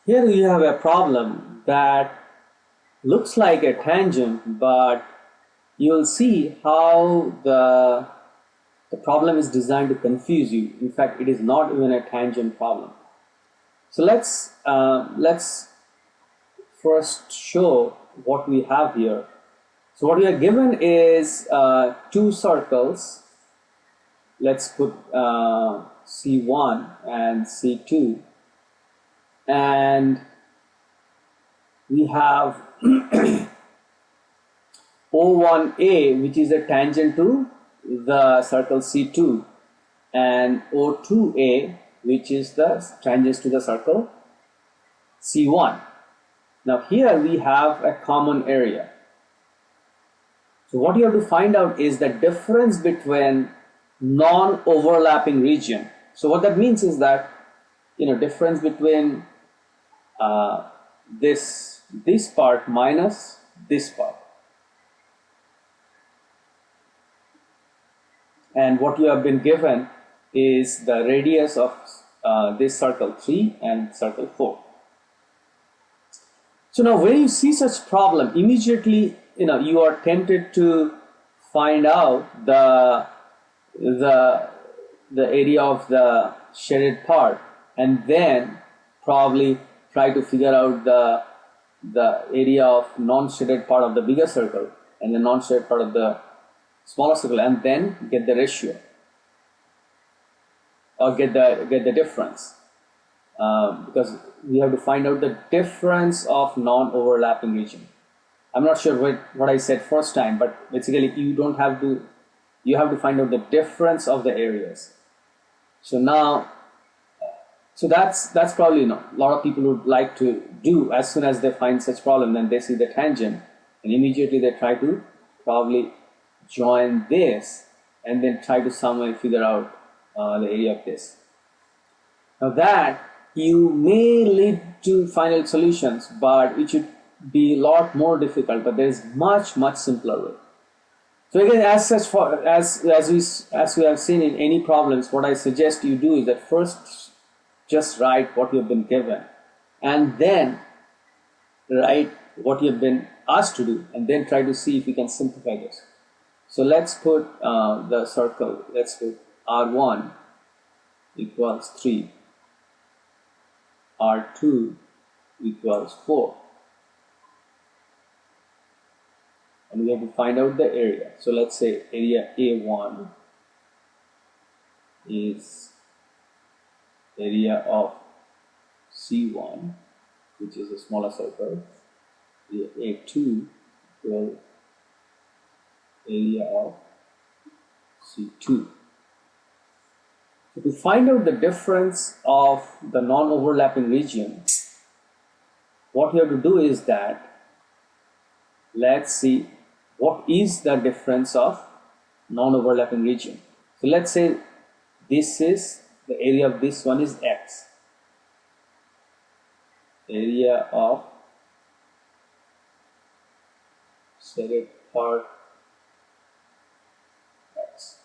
Here we have a problem that looks like a tangent, but you'll see how the problem is designed to confuse you. In fact, it is not even a tangent problem. So let's first show what we have here. So what we are given is two circles. Let's put C1 and C2, and we have O1A, which is a tangent to the circle C2, and O2A, which is the tangent to the circle C1. Now here we have a common area. So what you have to find out is the difference between non-overlapping region. So what that means is that, difference between this part minus this part. And what you have been given is the radius of this circle 3 and circle 4. So now when you see such problem, immediately you are tempted to find out the area of the shaded part, and then probably try to figure out the area of non-shaded part of the bigger circle and the non-shaded part of the smaller circle, and then get the ratio or get the difference, because we have to find out the difference of non-overlapping region. I'm not sure what I said first time, but basically you have to find out the difference of the areas. So now, that's probably a lot of people would like to do. As soon as they find such problem, then they see the tangent, and immediately they try to probably join this and then try to somehow figure out the area of this. Now that you may lead to final solutions, but it should be a lot more difficult. But there is much simpler way. So again, as we have seen in any problems, what I suggest you do is that first just write what you have been given, and then write what you have been asked to do, and then try to see if you can simplify this. So let's put the circle. Let's put R1 equals 3, R2 equals 4. And we have to find out the area. So let's say area A1 is area of C1, which is a smaller circle. Area A2 equals area of C2. So to find out the difference of the non-overlapping region, what you have to do is that, let's see what is the difference of non-overlapping region. So let's say this is the area of this one is X. Area of shaded part X.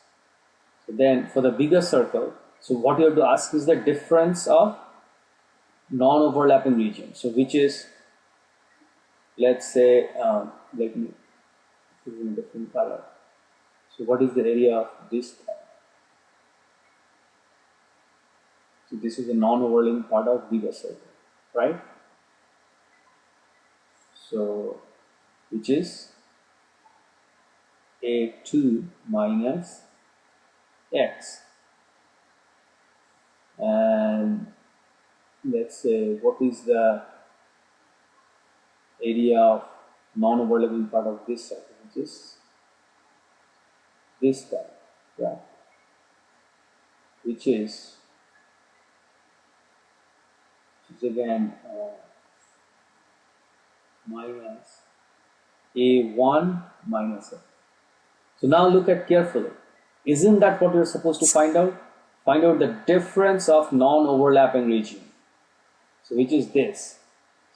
So then for the bigger circle, so what you have to ask is the difference of non-overlapping region. So which is, let's say, let me put in a different color. So what is the area of this part? So this is the non-overlapping part of bigger circle, right? So which is A2 minus X. And let's say what is the area of non-overlapping part of this circle, which is this part, right? Which is again minus A1 minus X. So now look at carefully. Isn't that what you're supposed to find out? Find out the difference of non-overlapping region. So which is this.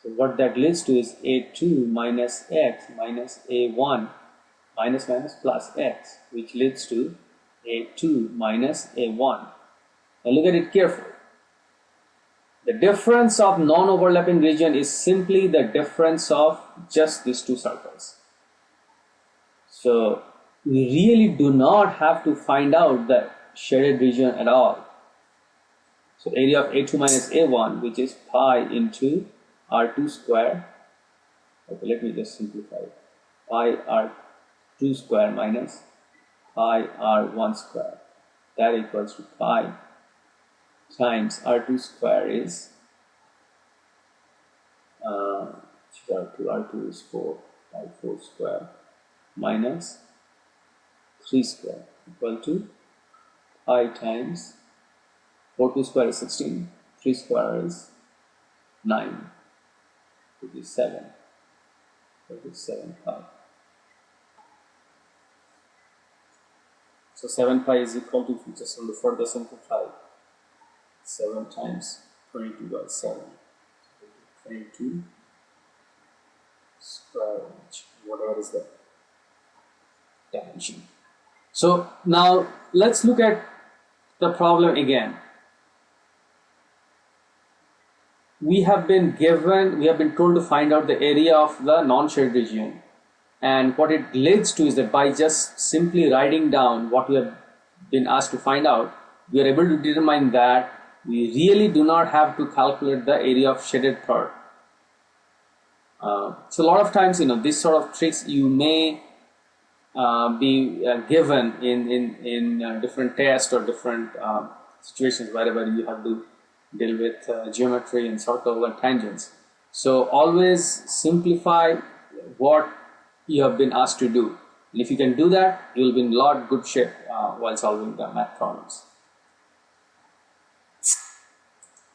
So what that leads to is A2 minus X minus A1 minus plus X, which leads to A2 minus A1. Now look at it carefully. The difference of non-overlapping region is simply the difference of just these two circles. So we really do not have to find out the shaded region at all. So area of A2 minus A1, which is pi into R2 square. Okay, let me just simplify it. Pi R2 square minus pi R1 square. That equals to pi times R2 square is R2 is 4 pi 4 square minus 3 square equal to pi times 4 2 square is 16, 3 square is 9, which is 7, that is 7 pi. So 7 pi is equal to, if you just want to further simplify, 7 times 22 by 7, 22 square inch, whatever is the dimension. So now let's look at the problem again. We have been told to find out the area of the non-shaded region, and what it leads to is that by just simply writing down what we have been asked to find out, we are able to determine that we really do not have to calculate the area of shaded part. So a lot of times, this sort of tricks you may be given in different tests or different situations wherever you have to deal with geometry and circle and tangents. So always simplify what you have been asked to do. And if you can do that, you will be in a lot good shape while solving the math problems.